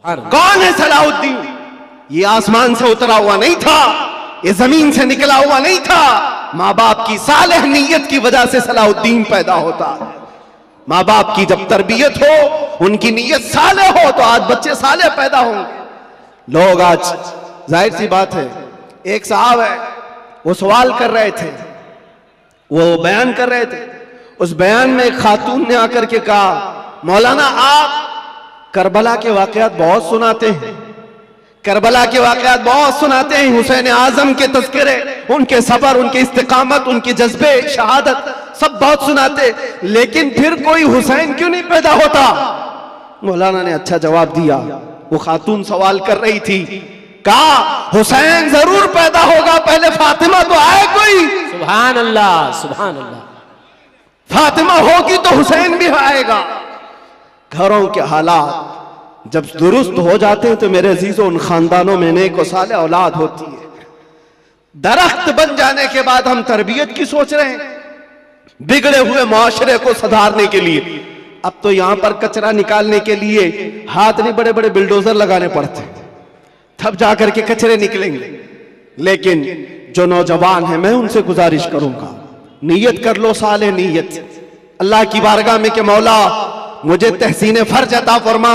कौन है सलाहुद्दीन? ये आसमान से उतरा हुआ नहीं था, ये जमीन से निकला हुआ नहीं था। माँ बाप की सालेह नीयत की वजह से सलाहुद्दीन पैदा होता है। माँ बाप की जब तरबियत हो, उनकी नीयत सालेह हो, तो आज बच्चे सालेह पैदा होंगे। लोग आज, जाहिर सी बात है, एक साहब है, वो सवाल कर रहे थे, वो बयान कर रहे थे। उस बयान में एक खातून ने आकर के कहा, मौलाना आप करबला के वाकयात बहुत सुनाते हैं, करबला के वाकयात बहुत सुनाते हैं, हुसैन आजम के तज़किरे, उनके सबर, उनके इस्तिकामत, उनके जज्बे, शहादत सब बहुत सुनाते, लेकिन फिर कोई हुसैन क्यों नहीं पैदा होता? मौलाना ने अच्छा जवाब दिया। वो खातून सवाल कर रही थी, कहा हुसैन जरूर पैदा होगा, पहले फातिमा तो आए कोई। सुभान अल्लाह, सुभान अल्लाह। फातिमा होगी तो हुसैन भी आएगा। घरों के हालात जब दुरुस्त हो जाते हैं तो मेरे अजीजों, उन खानदानों में नेक व साले औलाद होती है। दरख्त बन जाने के बाद हम तरबियत की सोच रहे हैं, बिगड़े हुए माशरे को सुधारने के लिए। अब तो यहां पर कचरा निकालने के लिए हाथ नहीं, बड़े बड़े बिल्डोजर लगाने पड़ते हैं, तब जाकर के कचरे निकलेंगे। लेकिन जो नौजवान है, मैं उनसे गुजारिश करूंगा, नीयत कर लो, साले नीयत अल्लाह की बारगाह में कि मौला मुझे तहसीन फर्ज अता फरमा,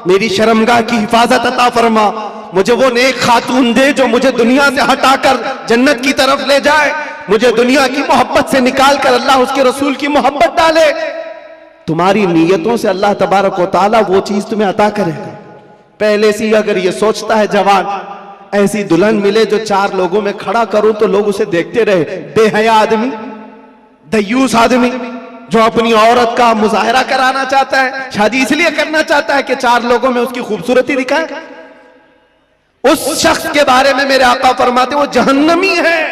मेरी शर्मगाह की हिफाजत अता फरमा, मुझे वो नेक खातून दे जो मुझे दुनिया से हटाकर जन्नत की तरफ ले जाए, मुझे दुनिया की मोहब्बत से निकाल कर अल्लाह उसके रसूल की मोहब्बत डाले। तुम्हारी नीयतों से अल्लाह तबारक व तआला वो चीज तुम्हें अता करेगा। पहले से ही अगर ये सोचता है जवान, ऐसी दुल्हन मिले जो चार लोगों में खड़ा करूं तो लोग उसे देखते रहे, बेहया आदमी, दयूस आदमी जो अपनी औरत का मुजाहरा कराना चाहता है, शादी इसलिए करना चाहता है कि चार लोगों में उसकी खूबसूरती दिखाए, उस शख्स के बारे में मेरे आका फरमाते वो जहन्नमी है,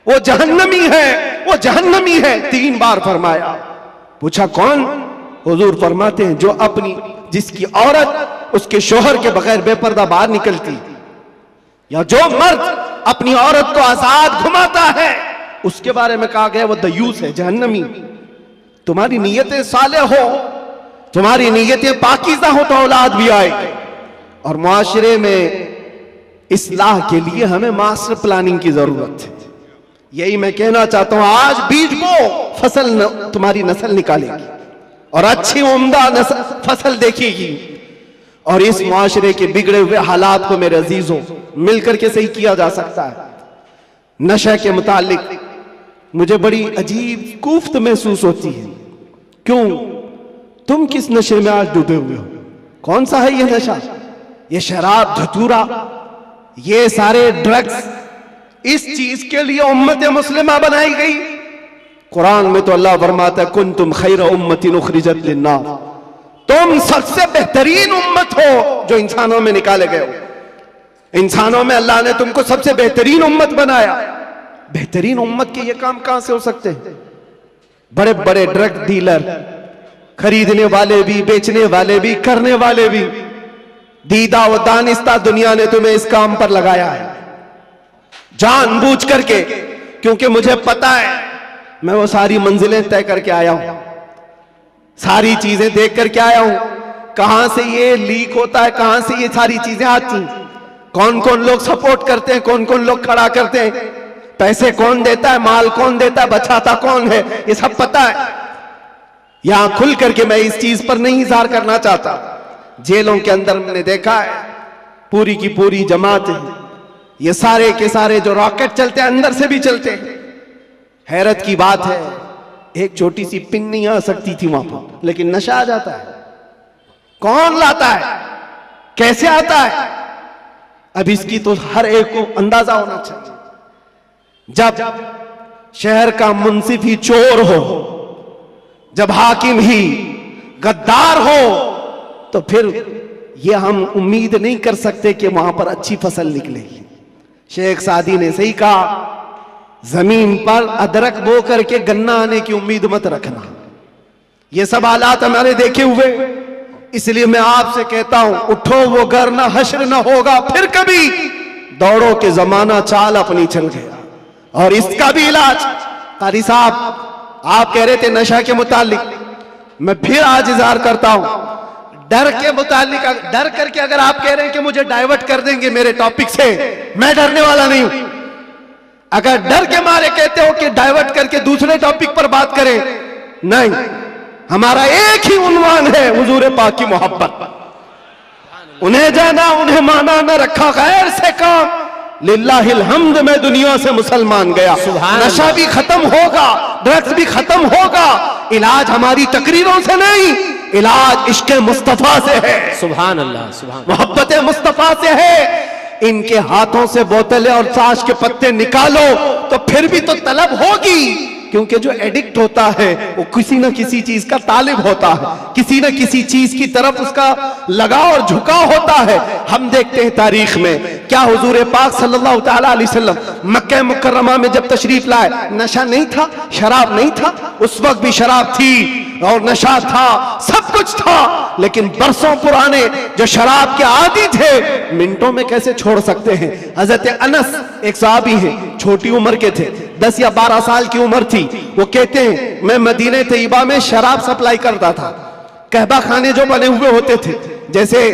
वो जहन्नमी है, वो जहन्नमी है। 3 बार फरमाया। पूछा कौन? हुजूर फरमाते हैं जो अपनी, जिसकी औरत उसके शोहर के बगैर बेपर्दा बाहर निकलती, या जो मर्द अपनी औरत को आजाद घुमाता है, उसके बारे में कहा गया वो दयूस है, जहन्नमी। तुम्हारी नीयतें साले हो, तुम्हारी नीयतें पाकीज़ा हो तो औलाद भी आएगी। और मुआशरे में इस्लाह के लिए हमें मास्टर प्लानिंग की जरूरत है। यही मैं कहना चाहता हूं, आज बीज बो, फसल तुम्हारी नस्ल निकालेगी और अच्छी उम्दा फसल देखेगी। और इस मुआशरे के बिगड़े हुए हालात को मेरे अजीजों मिलकर के सही किया जा सकता है। नशे के मुतालिक मुझे बड़ी अजीब कुफ्त महसूस होती है। क्यों? तुम किस नशे में आज डूबे हुए हो? कौन सा है ये नशा? ये शराब, धतूरा, ये सारे ड्रग्स, इस चीज के लिए उम्मत मुस्लिमा बनाई गई। कुरान में तो अल्लाह फरमाता है, कुंतुम खैर उम्मतिन उखरिजत लिन्नास, तुम सबसे बेहतरीन उम्मत हो जो इंसानों में निकाले गए हो। इंसानों में अल्लाह ने तुमको सबसे बेहतरीन उम्मत बनाया। बेहतरीन उम्मत के ये काम कहां से हो सकते हैं? बड़े बड़े ड्रग डीलर, खरीदने वाले भी, बेचने वाले भी, करने वाले भी, दीदा व दानिस्ता दुनिया ने तुम्हें इस काम पर लगाया है जानबूझ करके, क्योंकि मुझे पता है, मैं वो सारी मंजिलें तय करके आया हूं, सारी चीजें देख करके आया हूं, कहां से ये लीक होता है, कहां से ये सारी चीजें आती, कौन कौन लोग सपोर्ट करते हैं, कौन कौन लोग खड़ा करते हैं, पैसे कौन देता है, माल कौन देता है, बचाता कौन है, ये सब पता है। यहां खुल करके मैं इस चीज पर नहीं इज़हार करना चाहता। जेलों के अंदर मैंने देखा है, पूरी की पूरी जमात है, ये सारे के सारे जो रॉकेट चलते हैं अंदर से भी चलते हैं। हैरत की बात है, एक छोटी सी पिन नहीं आ सकती थी वहां पर, लेकिन नशा आ जाता है। कौन लाता है, कैसे आता है? अब इसकी तो हर एक को अंदाजा होना चाहिए। जब शहर का मुंसिफ ही चोर हो, जब हाकिम ही गद्दार हो, तो फिर ये हम उम्मीद नहीं कर सकते कि वहां पर अच्छी फसल निकलेगी। शेख सादी ने सही कहा, जमीन पर अदरक बो करके गन्ना आने की उम्मीद मत रखना। ये सब हालात हमारे देखे हुए, इसलिए मैं आपसे कहता हूं, उठो वो घर ना हश्र ना होगा फिर कभी, दौड़ो के जमाना चाल अपनी चल गया। और इसका भी इलाज, कारी साहब आप कह रहे थे नशा के मुतालिक, मैं फिर आज इज़हार करता हूं, डर के मुतालिक, डर करके अगर आप कह रहे हैं कि मुझे डाइवर्ट कर देंगे मेरे टॉपिक से, मैं डरने वाला नहीं हूं। अगर डर के मारे कहते हो कि डाइवर्ट करके दूसरे टॉपिक पर बात करें, नहीं, हमारा एक ही उन्वान है, हुजूर पाक की मोहब्बत। उन्हें जाना, उन्हें माना, न रखा गैर से काम। लिल्लाहिल हम्द, मैं दुनिया से मुसलमान गया। नशा भी खत्म होगा, ड्रग्स भी खत्म होगा। इलाज हमारी तकरीरों से नहीं, इलाज इश्क मुस्तफा से है। सुभान अल्लाह, सुभान, मोहब्बत मुस्तफा से है। इनके हाथों से बोतलें और ताश के पत्ते निकालो तो फिर भी तो तलब होगी, क्योंकि जो एडिक्ट होता है वो किसी न किसी चीज का तालिब होता है, किसी न किसी चीज की तरफ उसका लगाव और झुकाव होता है। हम देखते हैं तारीख में क्या हुजूर पाक सल्लल्लाहु तआला अलैहि वसल्लम मक्का मुकर्रमा में जब तशरीफ लाए, नशा नहीं था, शराब नहीं था, उस वक्त भी शराब थी और नशा था, सब कुछ था, लेकिन बरसों पुराने जो शराब के आदी थे मिनटों में कैसे छोड़ सकते हैं। हजरत अनस एक सहाबी हैं, छोटी उम्र के थे, 10 या 12 साल की उम्र थी। वो कहते हैं मैं मदीने तैयबा में शराब सप्लाई करता था। कहबा खाने जो बने हुए होते थे, जैसे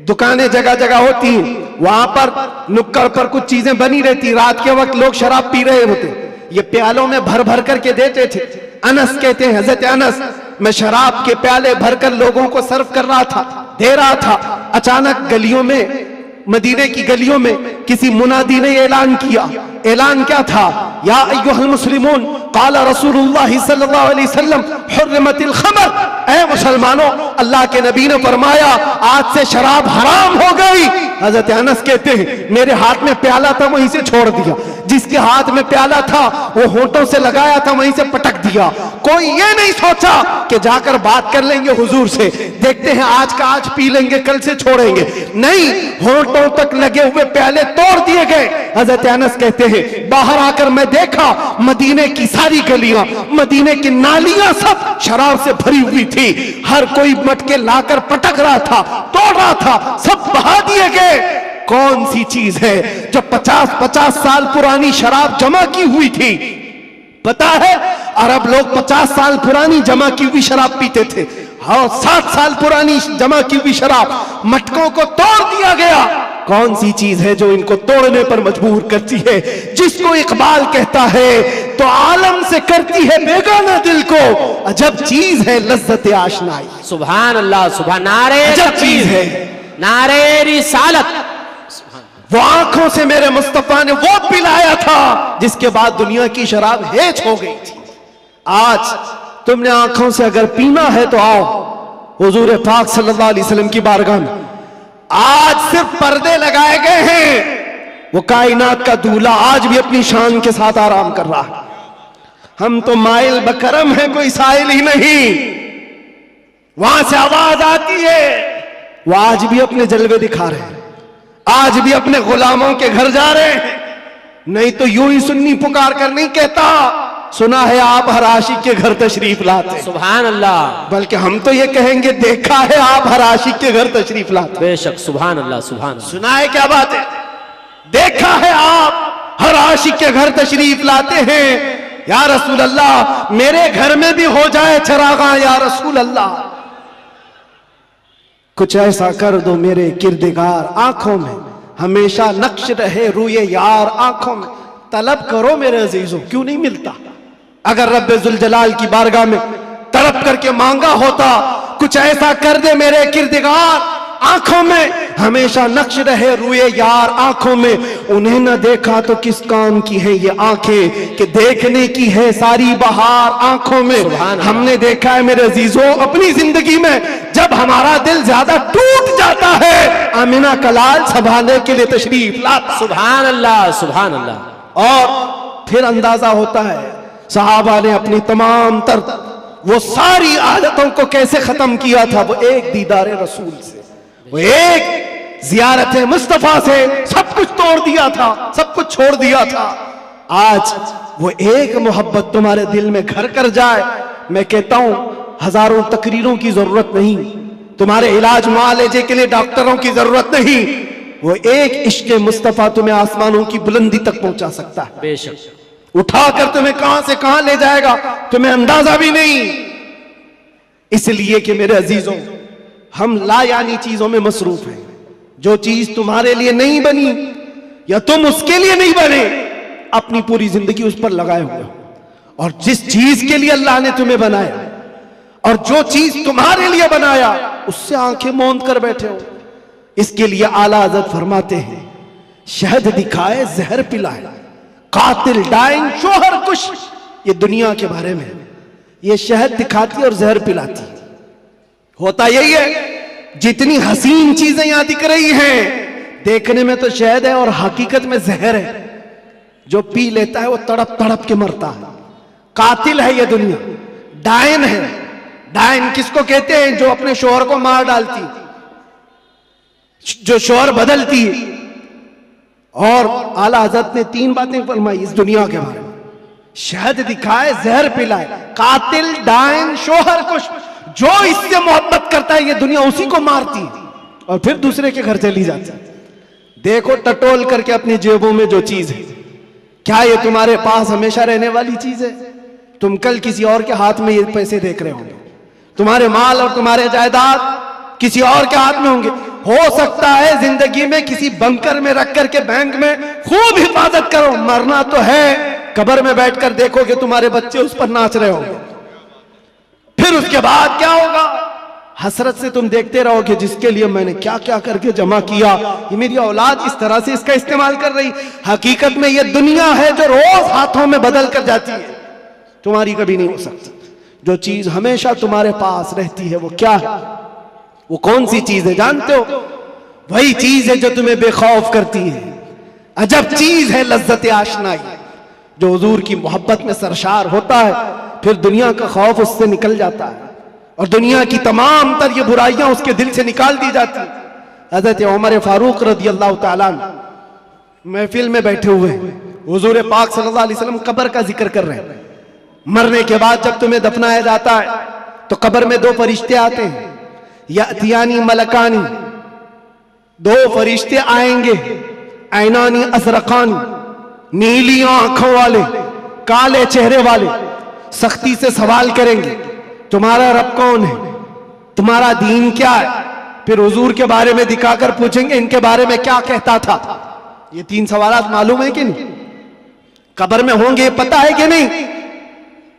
दुकानें जगह जगह होती हैं, वहां पर नुक्कड़ पर कुछ चीजें बनी रहती, रात के वक्त लोग शराब पी रहे होते, ये प्यालों में भर भर करके देते थे। अनस कहते हैं, हजरत अनस, मैं शराब के प्याले भरकर लोगों को सर्व कर रहा था, दे रहा था। अचानक गलियों में, मदीने की गलियों में किसी मुनादी ने ऐलान किया। ऐलान क्या था? या अय्युहल मुस्लिमून क़ाल रसूलुल्लाह सल्लल्लाहु अलैहि वसल्लम हुर्रिमतिल खमर। ऐ मुसलमानों, अल्लाह के नबी ने फरमाया आज से शराब हराम हो गई। हजरत अनस कहते हैं मेरे हाथ में प्याला था, वहीं से छोड़ दिया। जिसके हाथ में प्याला था वो होंठों से लगाया था, वहीं से पटक दिया। कोई ये नहीं सोचा कि जाकर बात कर लेंगे हुजूर से, देखते हैं आज का आज पी लेंगे, कल से छोड़ेंगे। नहीं, होंठों तक लगे हुए प्याले तोड़ दिए गए। हजरत अनस कहते हैं बाहर आकर मैं देखा मदीने की सारी गलियां, मदीने की नालियां सब शराब से भरी हुई थी। हर कोई मटके लाकर पटक रहा था, तोड़ रहा था, सब बहा दिए गए। कौन सी चीज है जो 50-50 साल पुरानी शराब जमा की हुई थी? पता है, अरब लोग 50 साल पुरानी जमा की हुई शराब पीते थे। हाँ, 7 साल पुरानी जमा की हुई शराब, मटकों को तोड़ दिया गया। कौन सी चीज है जो इनको तोड़ने पर मजबूर करती है? जिसको इकबाल कहता है तो आलम से करती है बेगाना दिल को, अजब चीज है लज्जत आशनाई। सुभान अल्लाह, सुभान, नारे अजब चीज है, नारे रिसालत। वो आंखों से मेरे मुस्तफा ने वो पिलाया था जिसके बाद दुनिया की शराब हेच हो गई थी। आज तुमने आंखों से अगर पीना है तो आओ हुजूर पाक सल्लल्लाहु अलैहि वसल्लम की बारगाह में। आज सिर्फ पर्दे लगाए गए हैं, वो कायनात का दूल्हा आज भी अपनी शान के साथ आराम कर रहा है। हम तो माइल बकरम है, कोई साइल ही नहीं। वहां से आवाज आती है, वो आज भी अपने जलवे दिखा रहे हैं, आज भी अपने गुलामों के घर जा रहे हैं। नहीं तो यूं ही सुन्नी पुकार कर नहीं कहता सुना है आप हर आशिक के घर तशरीफ लाते। सुभान अल्लाह, बल्कि हम तो ये कहेंगे देखा है आप हर आशिक के घर तशरीफ लाते। बेशक, सुभान अल्लाह, सुभान अल्लाह। सुना है क्या बात है? देखा है आप हर आशिक के घर तशरीफ लाते हैं। या रसूल अल्लाह, मेरे घर में भी हो जाए चरागा, या रसूल अल्लाह कुछ ऐसा कर दो मेरे किरदगार, आंखों में हमेशा नक्श रहे रूए यार, आंखों में तलब करो मेरे अजीजों, क्यों नहीं मिलता? अगर रब्बे जुल जलाल की बारगाह में तड़प करके मांगा होता कुछ ऐसा कर दे मेरे किरदगार, आंखों में हमेशा नक्श रहे रूए यार, आंखों में उन्हें न देखा तो किस काम की है ये आंखें कि देखने की है सारी बहार, आंखों में हमने देखा है मेरे अजीजों अपनी जिंदगी में, जब हमारा दिल ज्यादा टूट जाता है आमिना कलाल संभालने के लिए तशरीफ लाता। सुभान अल्लाह, सुभान अल्लाह। और फिर अंदाजा होता है सहाबा ने अपनी तमाम तर वो सारी आदतों को कैसे खत्म किया था। वो एक दीदार रसूल से, वो एक जियारत मुस्तफा से सब कुछ तोड़ दिया था, सब कुछ छोड़ दिया था। आज वो एक मोहब्बत तुम्हारे दिल में घर कर जाए, मैं कहता हूं हजारों तकरीरों की जरूरत नहीं, तुम्हारे इलाज मुआलजे के लिए डॉक्टरों की जरूरत नहीं, वो एक इश्क मुस्तफा तुम्हें आसमानों की बुलंदी तक पहुंचा सकता है। बेशक, उठाकर तुम्हें कहां से कहां ले जाएगा तुम्हें अंदाजा भी नहीं। इसलिए कि मेरे अजीजों हम ला यानी चीजों में मसरूफ हैं। जो चीज तुम्हारे लिए नहीं बनी या तुम उसके लिए नहीं बने, अपनी पूरी जिंदगी उस पर लगाए हुए हो। और जिस चीज के लिए अल्लाह ने तुम्हें बनाया और जो चीज तुम्हारे लिए बनाया, उससे आंखें मूंद कर बैठे हो। इसके लिए आला हज़रत फरमाते हैं, शहद दिखाए जहर पिलाए, कातिल डाइन शोहर कुश। ये दुनिया के बारे में, ये शहद दिखाती और जहर पिलाती। होता यही है, जितनी हसीन चीजें यहां दिख रही हैं, देखने में तो शहद है और हकीकत में जहर है। जो पी लेता है वो तड़प तड़प के मरता है। कातिल है ये दुनिया, डायन है। डायन किसको कहते हैं? जो अपने शोहर को मार डालती, जो शोहर बदलती है। और आला हज़रत ने 3 बातें फरमाई इस दुनिया के बारे में, शहद दिखाए जहर पिलाए, कातिल डायन शोहर कुश। जो इससे मोहब्बत करता है ये दुनिया उसी को मारती है और फिर दूसरे के घर चली जाती है। देखो टटोल करके अपनी जेबों में जो चीज है, क्या ये तुम्हारे पास हमेशा रहने वाली चीज है? तुम कल किसी और के हाथ में ये पैसे देख रहे होंगे, तुम्हारे माल और तुम्हारे जायदाद किसी और के हाथ में होंगे। हो सकता है जिंदगी में किसी बंकर में रख करके बैंक में खूब हिफाजत करो, मरना तो है, कब्र में बैठकर देखोगे तुम्हारे बच्चे उस पर नाच रहे होंगे। फिर उसके बाद क्या होगा? हसरत से तुम देखते रहोगे, जिसके लिए मैंने क्या क्या करके जमा किया, ये मेरी औलाद इस तरह से इसका इस्तेमाल कर रही। हकीकत में ये दुनिया है जो रोज हाथों में बदल कर जाती है, तुम्हारी कभी नहीं हो सकती। जो चीज हमेशा तुम्हारे पास रहती है वो क्या है? वो कौन सी चीज है जानते हो? वही चीज है जो तुम्हें बेखौफ करती है। अजब चीज है लज्जत आशनाई। जो हुजूर की मोहब्बत में सरशार होता है, फिर दुनिया का खौफ उससे निकल जाता है और दुनिया की तमाम तर ये बुराइयां उसके दिल से निकाल दी जाती। हज़रत उमर फारूक रज़ी अल्लाह ताला महफिल में बैठे हुए हैं, हुजूर पाक सल्लल्लाहु अलैहि वसल्लम कब्र का जिक्र कर रहे हैं। मरने के बाद जब तुम्हें दफनाया जाता है तो कब्र में 2 फरिश्ते आते हैं, यातियानी मलकानी। 2 फरिश्ते आएंगे, ऐनानी अज़रक़ानी, नीली आंखों वाले, काले चेहरे वाले, सख्ती से सवाल करेंगे, तुम्हारा रब कौन है, तुम्हारा दीन क्या है। फिर हुजूर के बारे में दिखाकर पूछेंगे, इनके बारे में क्या कहता था। ये 3 सवालात मालूम है कि नहीं? कब्र में होंगे, पता है कि नहीं?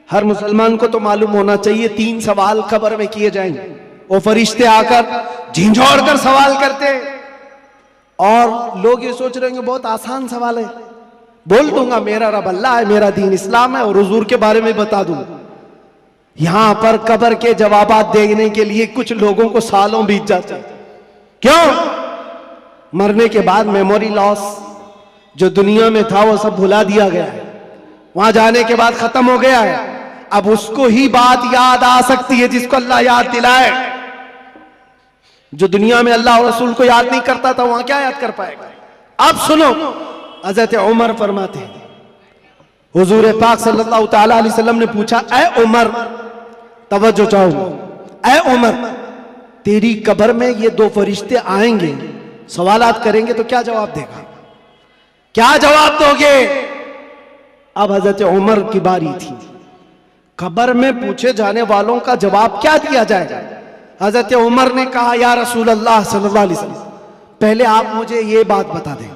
हर मुसलमान को तो मालूम होना चाहिए 3 सवाल कब्र में किए जाएंगे। वो फरिश्ते आकर झिंझोड़ कर सवाल करते, और लोग ये सोच रहे होंगे बहुत आसान सवाल है, बोल दूंगा मेरा रब अल्लाह है, मेरा दीन इस्लाम है और हुजूर के बारे में बता दूंगा। यहां पर कब्र के जवाबात देने के लिए कुछ लोगों को सालों बीत जाते हैं। क्यों? मरने के बाद मेमोरी लॉस, जो दुनिया में था वो सब भुला दिया गया है, वहां जाने के बाद खत्म हो गया है। अब उसको ही बात याद आ सकती है जिसको अल्लाह याद दिलाए। जो दुनिया में अल्लाह और रसूल को याद नहीं करता था, वहां क्या याद कर पाएगा? अब सुनो, हज़रत उमर फरमाते हैं, हुजूर पाक सल्लल्लाहु ताला अलैहि वसल्लम ने पूछा, ऐ उमर, तवज्जो चाहूंगा, ऐ उमर, तेरी कब्र में ये 2 फरिश्ते आएंगे, सवालात करेंगे तो क्या जवाब देगा? क्या जवाब दोगे? अब हज़रत उमर की बारी थी। कब्र में पूछे जाने वालों का जवाब क्या दिया जाएगा? हज़रत उमर ने कहा, या रसूल अल्लाह सल्लल्लाहु अलैहि वसल्लम, पहले आप मुझे ये बात बता दें,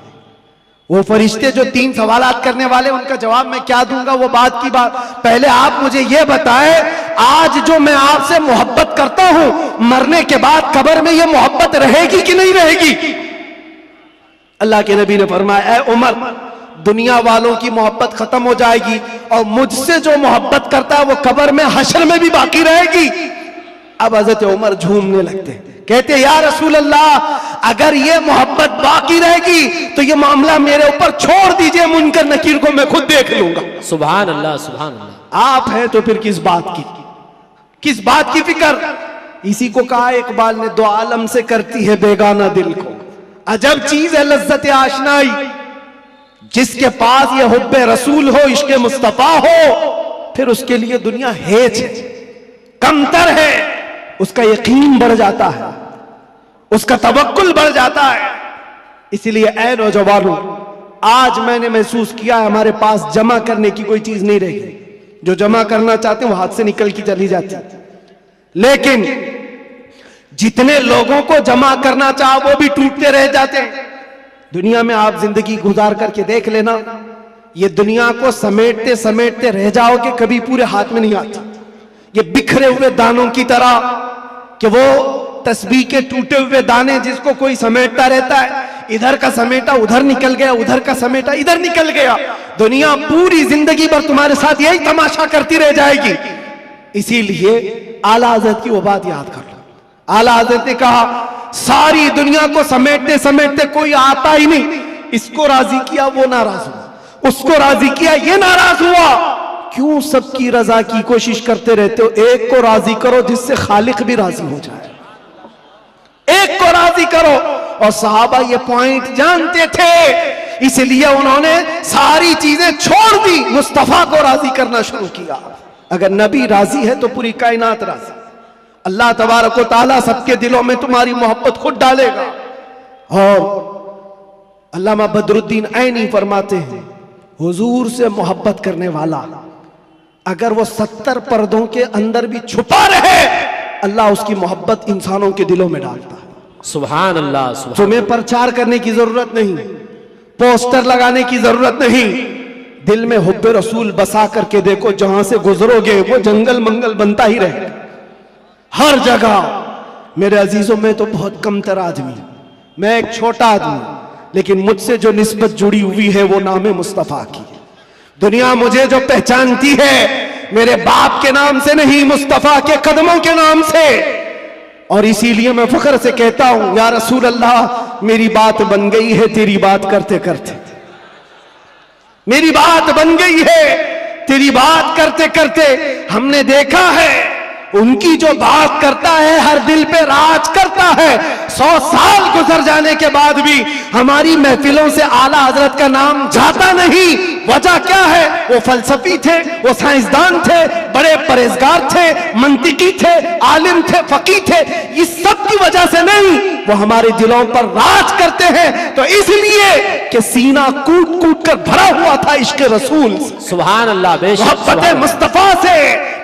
वो फरिश्ते जो 3 सवालात करने वाले, उनका जवाब मैं क्या दूंगा वो बात की बात। पहले आप मुझे ये बताएं, आज जो मैं आपसे मोहब्बत करता हूं, मरने के बाद कब्र में ये मोहब्बत रहेगी कि नहीं रहेगी? अल्लाह के नबी ने फरमाया, ऐ उमर, दुनिया वालों की मोहब्बत खत्म हो जाएगी और मुझसे जो मोहब्बत करता है वो कब्र में हश्र में भी बाकी रहेगी। अब हज़रत उमर झूमने लगते, कहते, या रसूल अल्लाह, अगर ये मोहब्बत बाकी रहेगी तो ये मामला मेरे ऊपर छोड़ दीजिए, मुनकर नकीर को मैं खुद देख लूंगा। सुभान अल्लाह, सुभान अल्लाह। आप हैं तो फिर किस बात की फिक्र? इसी को कहा इकबाल ने, 2 आलम से करती है बेगाना दिल को। अजब चीज है लज्जत आशनाई। जिसके पास ये हुब्बे रसूल हो, इश्क़े मुस्तफा हो, फिर उसके लिए दुनिया हेच है, कमतर है, उसका यकीन बढ़ जाता है, उसका तवक्कुल बढ़ जाता है। इसलिए ऐ नौजवानों, आज मैंने महसूस किया है हमारे पास जमा करने की कोई चीज नहीं रहेगी। जो जमा करना चाहते हैं वो हाथ से निकल की चली जाती है। लेकिन जितने लोगों को जमा करना चाहो वो भी टूटते रह जाते हैं। दुनिया में आप जिंदगी गुजार करके देख लेना, ये दुनिया को समेटते समेटते रह जाओगे, कभी पूरे हाथ में नहीं आती। ये बिखरे हुए दानों की तरह कि वो तस्बीह के टूटे हुए दाने जिसको कोई समेटता रहता है, इधर का समेटा उधर निकल गया, उधर का समेटा इधर निकल गया। दुनिया पूरी जिंदगी भर तुम्हारे साथ यही तमाशा करती रह जाएगी। इसीलिए आला हज़रत की वो बात याद कर लो। आला हज़रत ने कहा सारी दुनिया को समेटते समेटते कोई आता ही नहीं, इसको राजी किया वो नाराज हुआ, उसको राजी किया ये नाराज हुआ। क्यों सबकी रजा की कोशिश करते रहते हो? एक को राजी करो जिससे खालिक भी राजी हो जाए, एक को राजी करो। और सहाबा ये पॉइंट जानते थे, इसलिए उन्होंने सारी चीजें छोड़ दी, मुस्तफा को राजी करना शुरू किया। अगर नबी राजी है तो पूरी कायनात राजी। अल्लाह तबारक व तआला सबके दिलों में तुम्हारी मोहब्बत खुद डालेगा। और अल्लामा बदरुद्दीन ऐनी फरमाते हैं, हुजूर से मोहब्बत करने वाला अगर वो 70 पर्दों के अंदर भी छुपा रहे, अल्लाह उसकी मोहब्बत इंसानों के दिलों में डालता है। सुभान अल्लाह, सुभान। तुम्हें प्रचार करने की जरूरत नहीं, पोस्टर लगाने की जरूरत नहीं, दिल में हुब्बे रसूल बसा करके देखो, जहां से गुजरोगे वो जंगल मंगल बनता ही रहेगा हर जगह। मेरे अजीजों, में तो बहुत कमतर आदमी, मैं एक छोटा आदमी, लेकिन मुझसे जो निस्बत जुड़ी हुई है वो नाम है मुस्तफा की। दुनिया मुझे जो पहचानती है मेरे बाप के नाम से नहीं, मुस्तफा के कदमों के नाम से। और इसीलिए मैं फख्र से कहता हूं, या रसूल अल्लाह, मेरी बात बन गई है तेरी बात करते करते, मेरी बात बन गई है तेरी बात करते करते। हमने देखा है उनकी जो बात करता है हर दिल पे राज करता है। 100 साल गुजर जाने के बाद भी हमारी महफिलों से आला हजरत का नाम जाता नहीं। वजह क्या है? वो फलसफी थे, वो साइंसदान थे, बड़े परहेजगार थे, मंतिकी थे, आलिम थे, फकीह थे। इस सब की वजह से नहीं, वो हमारे दिलों पर राज करते हैं। तो इसलिए कि सीना कूट कूट कर भरा हुआ था इश्क रसूल, सुभान अल्लाह, मोहब्बत मुस्तफा से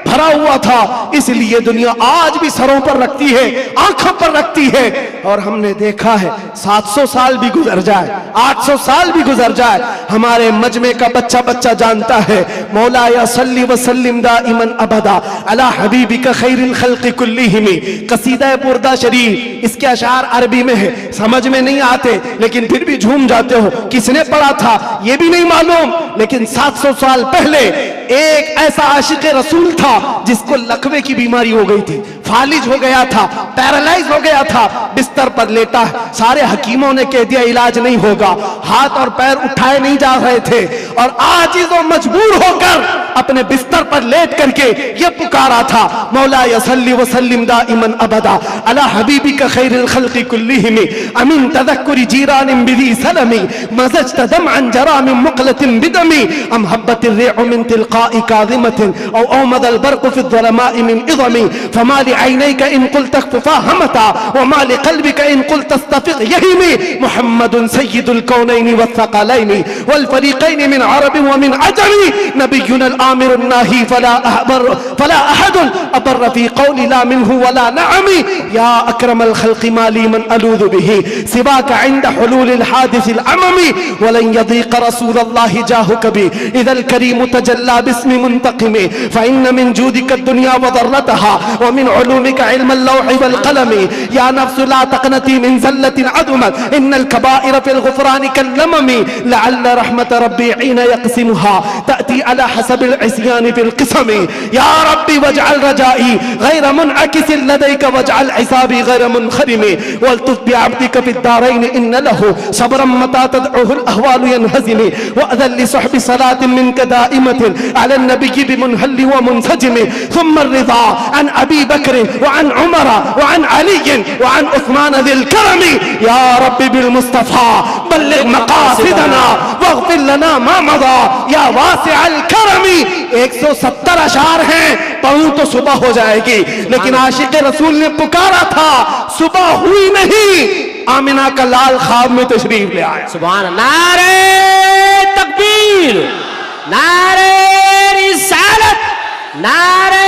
भरा हुआ था। इसलिए दुनिया आज भी सरों पर रखती है, आंखों पर रखती है। और हमने देखा है 700 साल भी गुजर जाए, 800 साल भी गुजर जाए, हमारे मजमे का बच्चा बच्चा जानता है, मौला या सल्ली व सल्लिम दाइमन अबदा अला हबीबिका खैरिल खल्क़ि कुल्लिहिम। कसीदा बुर्दा शरीफ, इसके अशार अरबी में है, समझ में नहीं आते लेकिन फिर भी झूम जाते हो। किसने पढ़ा था ये भी नहीं मालूम, लेकिन 700 साल पहले एक ऐसा आशिक रसूल था जिसको लकवे की बीमारी हो गई थी, फालिज हो गया था, पैरालाइज हो गया था, बिस्तर पर लेटा है। सारे हकीमों ने कह दिया इलाज नहीं होगा, हाथ और पैर उठाए नहीं जा रहे थे। और आजिज़ और मजबूर होकर अपने बिस्तर पर लेट करके ये पुकारा था, मौला यसल्ली व सल्लिम दाइमन अबदा अला हबीबिका खैरिल खल्क़ि कुल्लिहिम अमिन तदक्कुरि जीरानिन बिदी सलमी मज़ज्त दमअन जरा मिन मुक़लतिन बिदमी अम हब्बतिर रिअ मिन तिलक़ाइ काज़िमतिन औ औमदल बर्क़ु फ़ि ज़लमाइ मिन इज़मी फमा लिअयनैका इन क़ुल्त अख़फ़ा हमता व मा लिक़ल्बिका इन क़ुल्त अस्तफ़िक़ यहीमी मुहम्मदुन सय्यिदुल कौनैनि वस्सक़लैनि वल फ़रीक़ैनि मिन अरब व मिन अजमी नबियुनल आमिरुन नाही फला अहदुन अबर फ़ी क़ौलि ला मिन्हु वला नअमी या अक्रमल ख़ल्क़ि माली मन अलूज़ु बिही सिवाका इंद हुलूलिल हादिसिल अममी वलन यज़ीक़ रसूलल्लाहि जाहुक बि इज़ल करीम तजल्ला बिस्मि मुंतक़िमी फ़इन्न मिन जूदिका दुनिया व ज़र्रतहा व मिन उलूमिका इल्मल लौहि वल क़लमी या नफ्सु ला तक़नती मिन ज़ल्लतिन अदुमत इन्नल कबाइर फ़िल ग़ुफ़रानि कल्लममी लअल्ल रहमत रब्बी हीन यक़सिमुहा तअती अला हसबिल इस्यानि फ़िल क़िसमी या रब्बी वजअल रजाई गैर मुनअकिसिन लदैका वजअल हिसाबी गैर मुनख़रिमी वल्तुफ़ बिअब्दिका फ़िद दारैन इन्न लहु सब्रन मता तदउहुल अहवालु यनहज़िमी वअज़ल लिसहबि सलातिन मिनका दाइमतिन अला नबिय्यि बिमुनहल्लि व मुनसजिमी थुम्मा रिज़ा अन अबी बकर व अन उमर व अन अली व अन उस्मान ज़िल करमी या रब्बी बिल मुस्तफ़ा बल्लिग़ मक़ासिदना वग़फ़िर लना मा मज़ा या वासिअल करमी। 170 अशार हैं, पढ़ूं तो सुबह हो जाएगी, लेकिन आशिक रसूल ने पुकारा था, सुबह हुई नहीं, आमिना का लाल ख्वाब में तशरीफ ले आया। सुभान अल्लाह। नारे तकबीर, नारे रिसालत, नारे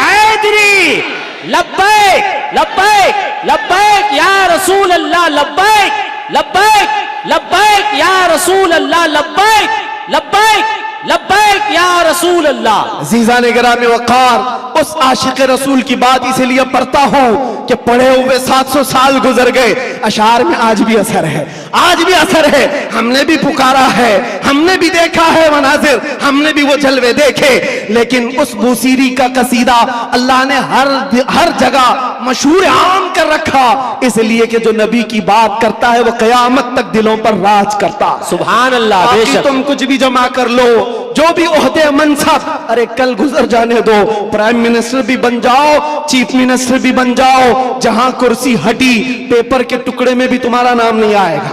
हैदरी, लब्बैक लब्बैक लब्बैक या रसूल अल्लाह, लब्बैक लब्बैक लब्बैक या रसूल अल्लाह, लब्बैक लब्बैक लब्बैक या रसूल अल्लाह। अज़ीज़ान गिरामी वक़ार, उस आशिक रसूल की बात इसलिए पढ़ता हूँ कि पढ़े हुए 700 साल गुजर गए, अशार में आज भी असर है, आज भी असर है। हमने भी पुकारा है, हमने भी देखा है मनाजिर, हमने भी वो जलवे देखे, लेकिन उस बूसीरी का कसीदा अल्लाह ने हर जगह मशहूर आम कर रखा, इसलिए कि जो नबी की बात करता है वो क़यामत तक दिलों पर राज करता है। सुभान अल्लाह। बाकी तुम कुछ भी जमा कर लो, जो भी ओहदे मनसब, अरे कल गुजर जाने दो, प्राइम मिनिस्टर भी बन जाओ, चीफ मिनिस्टर भी बन जाओ, जहां कुर्सी हटी पेपर के टुकड़े में भी तुम्हारा नाम नहीं आएगा।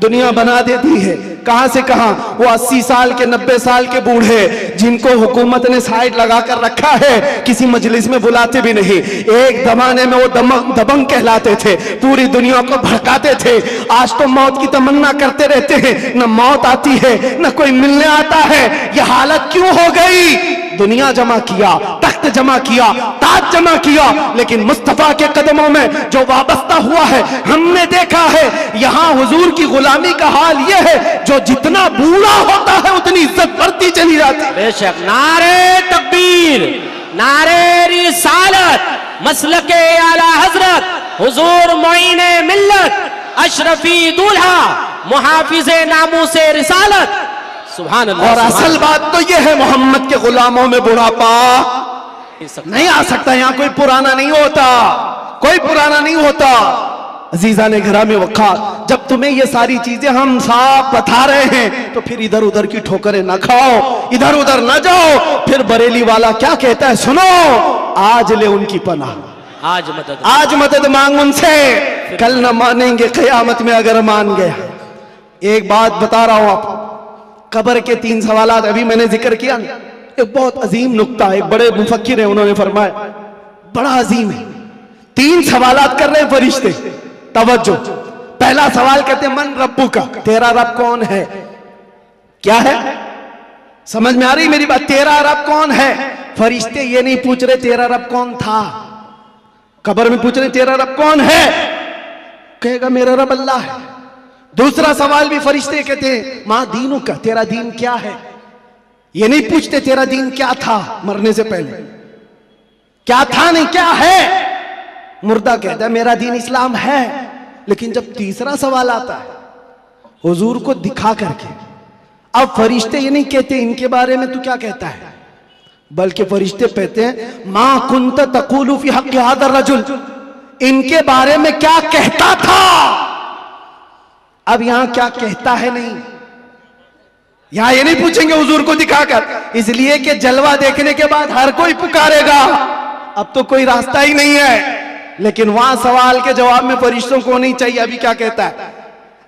दुनिया बना देती है कहां से कहां, वो 80 साल के 90 साल के बूढ़े जिनको हुकूमत ने साइड लगा कर रखा है, किसी मजलिस में बुलाते भी नहीं। एक जमाने में वो दबंग कहलाते थे, पूरी दुनिया को भड़काते थे। आज तो मौत की तमन्ना करते रहते हैं, न मौत आती है न कोई मिलने आता है। ये हालत क्यों हो गई? दुनिया जमा किया, तख्त जमा किया, ताज जमा किया, लेकिन मुस्तफा के कदमों में जो वाबस्ता हुआ है, हमने देखा है यहां हुजूर की गुलामी का हाल यह है, जो जितना बूढ़ा होता है उतनी इज्जत बढ़ती चली जाती है। बेशक। नारे तकबीर, नारे रिसालत, मसलके आला हजरत, हुजूर मोइने मिल्लत, अशरफी दूल्हा, मुहाफिजे नामूसे रिसालत। सुभान अल्लाह। और असल बात तो यह है, मोहम्मद के गुलामों में बुढ़ापा नहीं आ सकता। यहाँ कोई पुराना नहीं होता, कोई पुराना नहीं होता। अजीजा ने घरामे वक़ार, जब तुम्हें ये सारी चीजें हम साफ बता रहे हैं तो फिर इधर उधर की ठोकरें ना खाओ, इधर उधर ना जाओ। फिर बरेली वाला क्या कहता है सुनो, आज ले उनकी पनाह, आज मदद मांग उनसे, कल न मानेंगे क़यामत में अगर मान गया। एक बात बता रहा हूं आप, कब्र के 3 सवालात अभी मैंने जिक्र किया ना, एक बहुत अजीम नुक्ता है, एक बड़े मुफक्किर है, उन्होंने फरमाया बड़ा अजीम है। 3 सवालात कर रहे हैं फरिश्ते, तवज्जो। पहला सवाल कहते हैं मन रब्बू का, तेरा रब कौन है? क्या है? समझ में आ रही मेरी बात? तेरा रब कौन है? फरिश्ते ये नहीं पूछ रहे तेरा रब कौन था, कब्र में पूछ रहे तेरा रब कौन है? कहेगा मेरा रब अल्लाह है। दूसरा सवाल भी फरिश्ते कहते हैं मां दीनों का, तेरा दीन क्या है? ये नहीं पूछते तेरा दीन क्या था मरने से पहले, क्या था नहीं क्या है। मुर्दा कहता है मेरा दीन इस्लाम है। लेकिन जब तीसरा सवाल आता है हुजूर को दिखा करके, अब फरिश्ते ये नहीं कहते इनके बारे में तू क्या कहता है, बल्कि फरिश्ते कहते हैं मां कुंत तक़ूलु फी हक़्क़ि हाज़ा रजुल, इनके बारे में क्या कहता था। अब यहां क्या कहता है नहीं, यहां ये नहीं पूछेंगे हुजूर को दिखाकर, इसलिए कि जलवा देखने के बाद हर कोई पुकारेगा, अब तो कोई रास्ता ही नहीं है। लेकिन वहां सवाल के जवाब में फरिश्तों को नहीं चाहिए अभी क्या कहता है,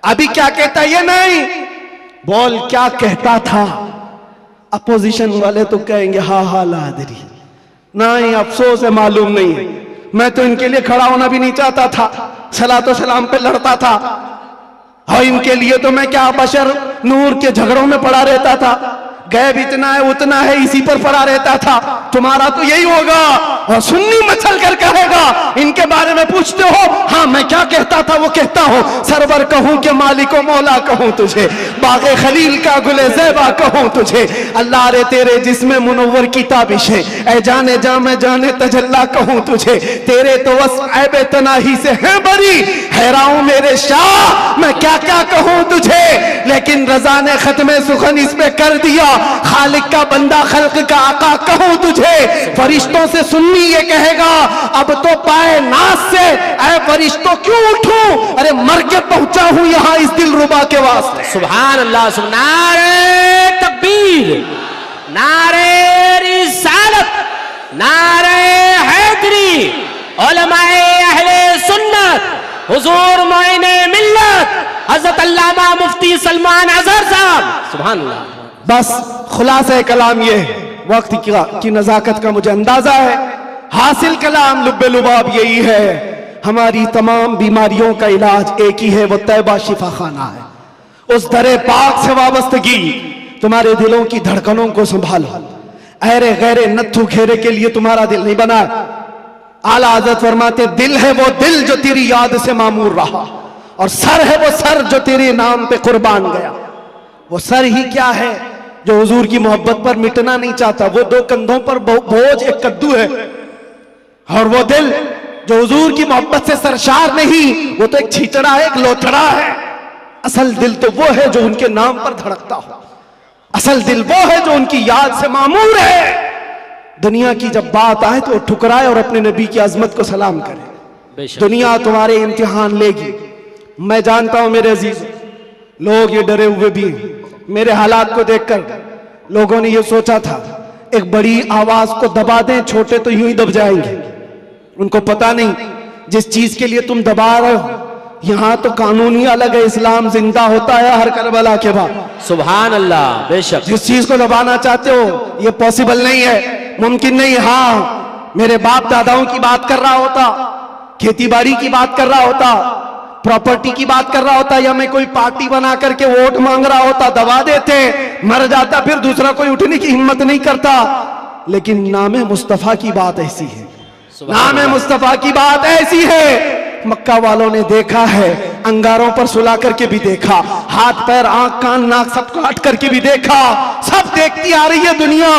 अभी क्या कहता है ये नहीं, बोल क्या कहता था। अपोजिशन वाले तो कहेंगे हा हा लादरी, नहीं अफसोस है मालूम नहीं है, मैं तो इनके लिए खड़ा होना भी नहीं चाहता था, सलातो सलाम पे लड़ता था, और इनके लिए तो मैं क्या बशर नूर के झगड़ों में पड़ा रहता था, गैब इतना है उतना है इसी पर पड़ा रहता था। तुम्हारा तो यही होगा। और सुन्नी मचल कर कहेगा इनके बारे में पूछते हो, हाँ मैं क्या कहता था वो कहता हूं, सरवर कहूं कि मालिको मौला कहूं तुझे, बागे खलील का गुले ज़ैबा कहूं तुझे, अल्लाह रे तेरे जिस्म मुनव्वर की ताबिश है, ऐ जाने जा मैं जाने तजल्ला कहूं तुझे, तेरे तो वस्फ़ ऐबे तनाही से है बरी, हैरान मेरे शाह मैं क्या क्या कहूं तुझे। लेकिन रजा ने खत्मे सुखन इस पे कर दिया, खालिक का बंदा खल्क का आका कहूं तुझे। फरिश्तों से सुन्नी ये कहेगा अब तो पाए नास से ऐ फरिश्तों क्यों उठूं, अरे मर के पहुंचा हूं यहां इस दिलरुबा के वास्ते। सुभान अल्लाह। नारे तकबीर, नारे रिसालत, नारे हैदरी, उलमाए अहले सुन्नत, हुजूर मोइने मिल्लत, हज़रत अल्लामा मुफ्ती सलमान अज़हर साहब। सुभान अल्लाह। बस खुलासा कलाम ये है, वक्त की नजाकत का मुझे अंदाजा है, हासिल कलाम लुब्बे लुबाब यही है, हमारी तमाम बीमारियों का इलाज एक ही है, वो तैबा शिफा खाना है। उस दरे पाक से वाबस्तगी तुम्हारे दिलों की धड़कनों को संभालो, अहरे गैरे नत्थु घेरे के लिए तुम्हारा दिल नहीं बना। आला हज़रत फरमाते दिल है वो दिल जो तेरी याद से मामूर रहा, और सर है वो सर जो तेरे नाम पे कुर्बान गया। वो सर ही क्या है जो हुजूर की मोहब्बत पर मिटना नहीं चाहता। वो दो कंधों पर बोझ एक कद्दू है, और वो दिल जो हुजूर की मोहब्बत से सरशार नहीं, वो तो एक छीचड़ा है, एक लोथड़ा है। असल दिल तो वो है जो उनके नाम पर धड़कता हो। असल दिल वो है जो उनकी याद से मामूर है। दुनिया की जब बात आए तो ठुकराए और अपने नबी की अजमत को सलाम करे। दुनिया तुम्हारे इम्तिहान लेगी। मैं जानता हूं मेरे अजीज, लोग ये डरे हुए भी हैं। मेरे हालात को देखकर लोगों ने ये सोचा था एक बड़ी आवाज को दबा दें, छोटे तो यूं ही दब जाएंगे। उनको पता नहीं जिस चीज के लिए तुम दबा रहे हो, यहां तो कानून ही अलग है। इस्लाम जिंदा होता है हर करबला के बाद। सुभान अल्लाह। बेशक जिस चीज को दबाना चाहते हो ये पॉसिबल नहीं है, मुमकिन नहीं। हाँ, मेरे बाप दादाओं की बात कर रहा होता, खेती बाड़ी की बात कर रहा होता, प्रॉपर्टी की बात कर रहा होता, या मैं कोई पार्टी बना करके वोट मांग रहा होता, दबा देते, मर जाता, फिर दूसरा कोई उठने की हिम्मत नहीं करता। लेकिन नाम मुस्तफा की बात ऐसी है, नाम मुस्तफा की बात ऐसी है। मक्का वालों ने देखा है, अंगारों पर सुला करके भी देखा, हाथ पैर आंख कान नाक सब काट करके भी देखा। सब देखती आ रही है दुनिया।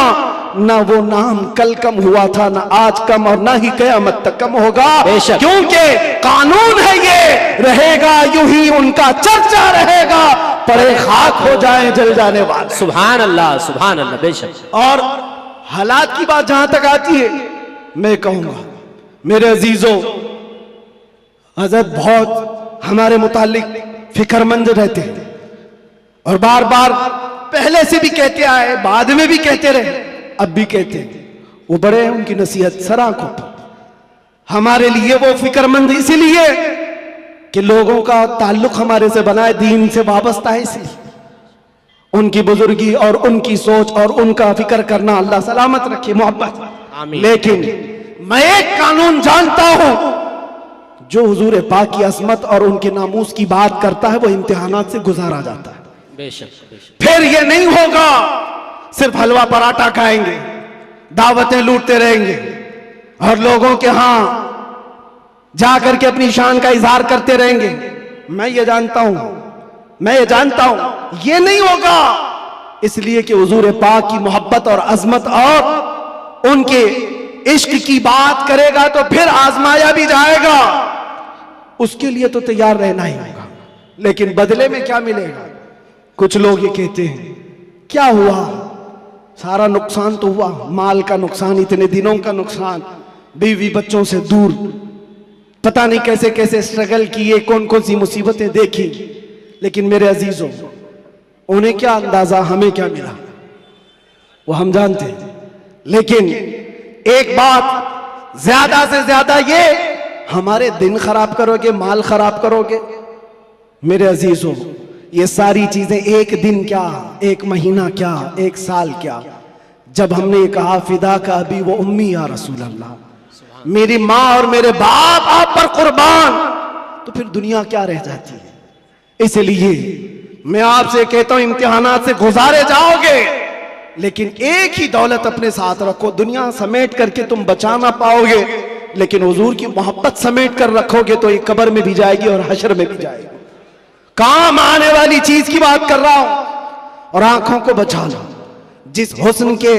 ना वो नाम कल कम हुआ था, ना आज कम, और ना ही क़यामत तक कम होगा। क्योंकि कानून है ये, रहेगा यूं ही उनका चर्चा रहेगा, पड़े खाक हो जाए जल जाने वाले। सुभान अल्लाह, सुभान अल्लाह। बेशक। और हालात की बात जहां तक आती है, मैं कहूंगा मेरे अजीजों, हज़रत बहुत हमारे मुतालिक फिक्रमंद रहते हैं, और बार बार पहले से भी कहते आए, बाद में भी कहते रहे, अब भी कहते हैं। वो बड़े हैं, उनकी नसीहत सराखों पर। हमारे लिए वो फिक्रमंद इसीलिए कि लोगों का ताल्लुक हमारे से बना है, दीन से वाबस्ता है, इसलिए उनकी बुजुर्गी और उनकी सोच और उनका फिक्र करना अल्लाह सलामत रखे, मोहब्बत। लेकिन मैं एक कानून जानता हूं, जो हुजूर पाक की असमत और उनके नामूस की बात करता है वो इम्तिहानात से गुजारा जाता है। बेशक, बेशक। फिर ये नहीं होगा सिर्फ हलवा पराठा खाएंगे, दावतें लूटते रहेंगे, और लोगों के यहां जाकर के अपनी शान का इजहार करते रहेंगे। मैं ये जानता हूं ये नहीं होगा, इसलिए कि हुजूर पाक की मोहब्बत और अजमत और उनके इश्क की बात करेगा तो फिर आजमाया भी जाएगा। उसके लिए तो तैयार रहना ही होगा, लेकिन बदले में क्या मिलेगा? कुछ लोग ये कहते हैं क्या हुआ, सारा नुकसान तो हुआ, माल का नुकसान, इतने दिनों का नुकसान, बीवी बच्चों से दूर, पता नहीं कैसे कैसे स्ट्रगल किए, कौन कौन सी मुसीबतें देखी। लेकिन मेरे अजीजों, उन्हें क्या अंदाजा, हमें क्या मिला, वो हम जानते हैं। लेकिन एक बात ज्यादा से ज्यादा ये, हमारे दिन खराब करोगे, माल खराब करोगे। मेरे अजीजों, ये सारी चीजें एक दिन क्या, एक महीना क्या, एक साल क्या, जब हमने कहा फिदा का अभी वो उम्मी या रसूल अल्लाह, मेरी माँ और मेरे बाप आप पर कुर्बान, तो फिर दुनिया क्या रह जाती है। इसलिए मैं आपसे कहता हूं, इम्तिहानात से गुजारे जाओगे, लेकिन एक ही दौलत अपने साथ रखो। दुनिया समेट करके तुम बचा ना पाओगे, लेकिन हुजूर की मोहब्बत समेट कर रखोगे तो ये कब्र में भी जाएगी और हशर में भी जाएगी। काम आने वाली चीज की बात कर रहा हूं। और आंखों को बचा लो, जिस हुस्न के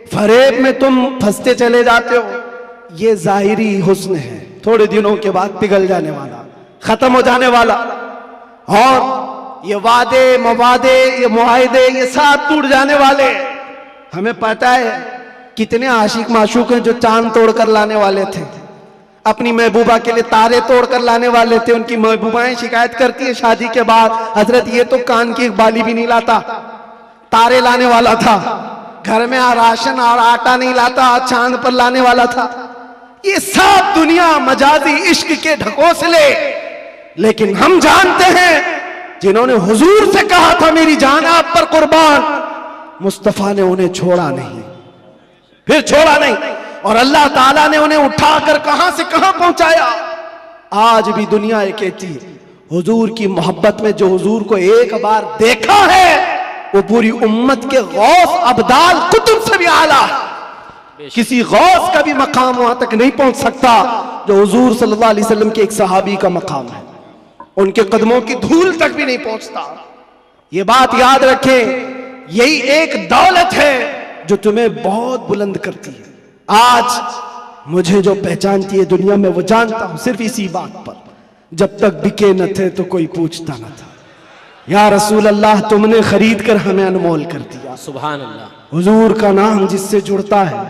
फरेब में तुम फंसते चले जाते हो, ये जाहिरी हुस्न है, थोड़े दिनों के बाद पिघल जाने वाला, खत्म हो जाने वाला। और ये वादे मवादे, ये मुआहिदे, ये सब टूट जाने वाले। हमें पता है कितने आशिक माशूक हैं जो चांद तोड़कर लाने वाले थे, अपनी महबूबा के लिए तारे तोड़कर लाने वाले थे। उनकी महबूबाएं शिकायत करती है शादी के बाद, हजरत ये तो कान की एक बाली भी नहीं लाता, तारे लाने वाला था, घर में राशन और आटा नहीं लाता, चांद पर लाने वाला था। ये सब दुनिया मजाजी इश्क के ढकोसले। लेकिन हम जानते हैं जिन्होंने हुजूर से कहा था मेरी जान आप पर कुर्बान, मुस्तफा ने उन्हें छोड़ा नहीं, फिर छोड़ा नहीं, और अल्लाह ताला ने उन्हें उठाकर कहां से कहां पहुंचाया। आज भी दुनिया ये कहती है हुजूर की मोहब्बत में जो हुजूर को एक बार देखा है वो पूरी उम्मत के गौस अब्दाल कुतुब से भी आला है। किसी गौस का भी मकाम वहां तक नहीं पहुंच सकता जो हुजूर सल्लल्लाहु अलैहि वसल्लम के एक सहाबी का मकाम है। उनके कदमों की धूल तक भी नहीं पहुंचता। ये बात याद रखें, यही एक दौलत है जो तुम्हें बहुत बुलंद करती है। आज मुझे जो पहचानती है दुनिया में वो जानता हूं सिर्फ इसी बात पर, जब तक बिके न थे तो कोई पूछता न था। या रसूल अल्लाह, तुमने खरीद कर हमें अनमोल कर दिया। सुभान अल्लाह। हुजूर का नाम जिससे जुड़ता है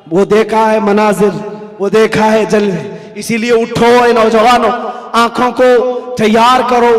वो देखा है मनाजिर, वो देखा है जलवे। इसीलिए उठो ए नौजवानों, आंखों को तैयार करो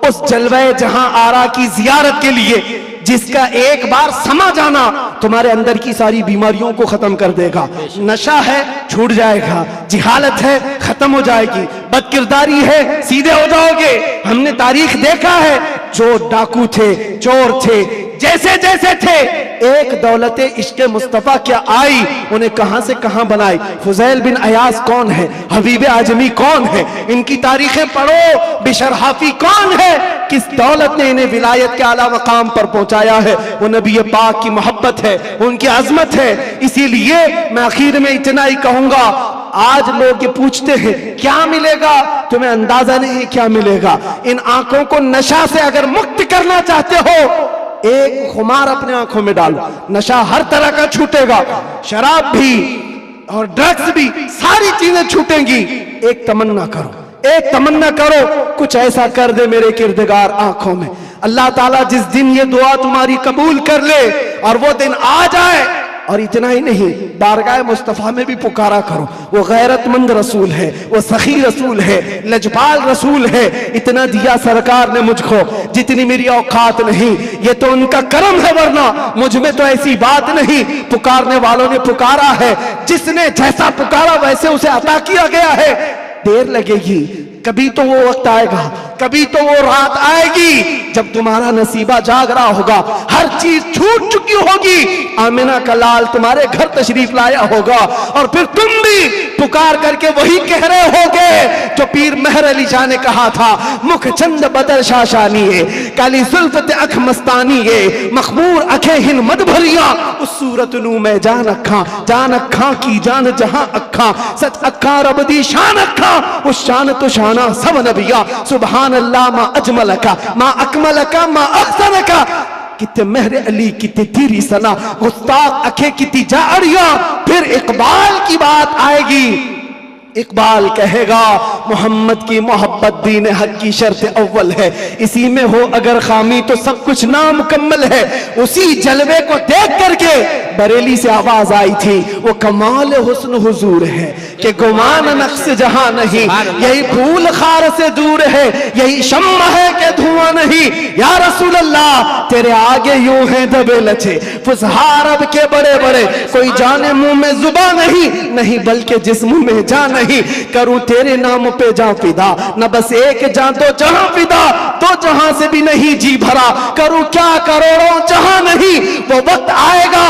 उस जलवे जहां आरा की जियारत के लिए, जिसका एक बार समा जाना तुम्हारे अंदर की सारी बीमारियों को खत्म कर देगा। नशा है छूट जाएगा, जिहालत है खत्म हो जाएगी, बदकिरदारी है सीधे हो जाओगे। हमने तारीख देखा है, जो डाकू थे, चोर थे, जैसे जैसे थे, एक दौलत इश्क मुस्तफा क्या आई, उन्हें कहां से कहां बनाई। फुजैल बिन अयास कौन है, हबीब आजमी कौन है, इनकी तारीखें पढ़ो। बिशर हाफी कौन है, किस दौलत ने इन्हें विलायत के आला मकाम पर पहुंचाया है। वो नबी पाक की मोहब्बत है, उनकी अजमत है। इसीलिए मैं आखिर में इतना ही कहूंगा, आज लोग ये पूछते हैं क्या मिलेगा, तुम्हें अंदाजा नहीं क्या मिलेगा। इन आंखों को नशा से अगर मुक्त करना चाहते हो, एक खुमार अपने आंखों में डालो, नशा हर तरह का छूटेगा, शराब भी और ड्रग्स भी, सारी चीजें छूटेंगी। एक तमन्ना करो, एक तमन्ना करो, कुछ ऐसा कर दे मेरे किरदगार आंखों में। अल्लाह ताला जिस दिन ये दुआ तुम्हारी कबूल कर ले और वो दिन आ जाए, और इतना ही नहीं, बारगाह मुस्तफा में भी पुकारा करो। वो गैरतमंद रसूल है, वो सखी रसूल है, लजपाल रसूल है। इतना दिया सरकार ने मुझको जितनी मेरी औकात नहीं, ये तो उनका करम है, वरना मुझ में तो ऐसी बात नहीं। पुकारने वालों ने पुकारा है, जिसने जैसा पुकारा वैसे उसे अता किया गया है। देर लगेगी, कभी तो वो वक्त आएगा, कभी तो वो रात आएगी जब तुम्हारा नसीबा जाग रहा होगा, हर चीज छूट चुकी होगी। आमिना का लाल तुम्हारे घर तशरीफ लाया होगा और फिर तुम भी पुकार करके वही कह रहे होगे जो पीर मेहर अली शाह ने कहा था, मुख चंद बदर शाशानी है, काली सुल्फत अख मस्तानी है, मखमूर अखे हिन मद भरिया, उस सूरत नू मैं जान अखा की जान जहां अखा, सच अखा रब दी शान अखा, उस शान तो शाना सब नबिया। सुभान अल्लाह मा अजमल का, मा अकमल का, मा अहसन का। कितने मेहर अली कितनी तेरी सना, गुस्ताख अखे कितनी जाड़िया। फिर इकबाल की बात आएगी, इकबाल कहेगा मोहम्मद की मोहब्बत दीन हक की शर्त अव्वल है, इसी में हो अगर खामी तो सब कुछ नामुकम्मल है। उसी जलवे को देख करके बरेली से आवाज आई थी, वो कमाल हुस्न हुजूर है कि गुमान नक्श जहां नहीं, यही फूल खार से दूर है, यही शम्मा है कि धुआं नहीं। या रसूल अल्लाह, तेरे आगे यूं है दबे लचे फुसहा अरब के बड़े बड़े, कोई जाने मुंह में जुबा नहीं बल्कि जिस्म में जान नहीं। करूं तेरे नाम पे जा फिदा, न बस एक जान तो जहां फिदा, तो जहां से भी नहीं जी भरा। करूं क्या करोड़ों जहां नहीं, वो वक्त आएगा